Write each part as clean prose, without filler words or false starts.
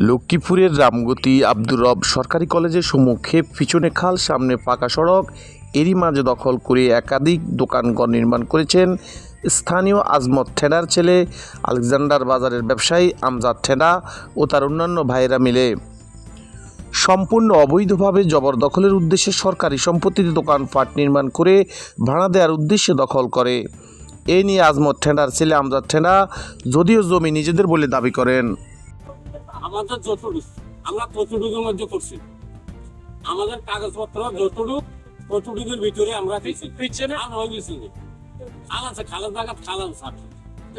লক্ষ্মীপুরের রামগতি আব্দুর রব সরকারি কলেজের সম্মুখে পিছনে খাল, সামনে পাকা সড়ক, এরই মাঝে দখল করে একাধিক দোকানঘর নির্মাণ করেছেন স্থানীয় আজমত ঠেডার ছেলে আলেকজান্ডার বাজারের ব্যবসায়ী আমজাদ ঠেডা ও তার অন্যান্য ভাইয়েরা মিলে। সম্পূর্ণ অবৈধভাবে জবরদখলের উদ্দেশ্যে সরকারি সম্পত্তিতে দোকানপাট নির্মাণ করে ভাড়া দেওয়ার উদ্দেশ্যে দখল করে। এ নিয়ে আজমত ঠেডার ছেলে আমজাদ ঠেডা যদিও জমি নিজেদের বলে দাবি করেন। আমাদের যতটুকু আমরা ততটুকুর মধ্যে করছি, আমাদের কাগজপত্র ততটুকুর ভিতরে আমরা খাল আছে, খালের জায়গা খাল আছে,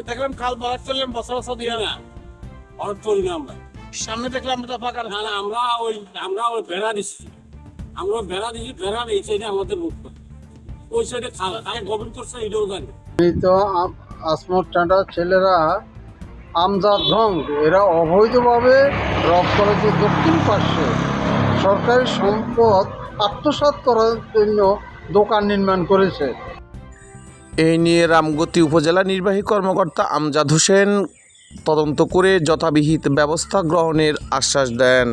দেখলাম খাল বাড়ার চললাম বছর বছর দিয়ে না অনেক চলি না। আমরা সামনে দেখলাম ফাঁকা খাল, আমরা ওই বেড়া দিচ্ছি, আমরা বেড়া দিচ্ছি, বেড়ার এই সাইডে আমাদের মুক্ত, ওই সাইডে খাল গভীর করছে এটাও জানি। এই তো আসমত ঠেডার ছেলেরা আমজাদ ঢং এরা অবৈধভাবে রব কলেজের দক্ষিণ পাশে সরকারি সম্পদ আত্মসাৎ করার জন্য দোকান নির্মাণ করেছে। এই নিয়ে রামগতি উপজেলা নির্বাহী কর্মকর্তা আমজাদ হোসেন তদন্ত করে যথাবিহিত ব্যবস্থা গ্রহণের আশ্বাস দেন।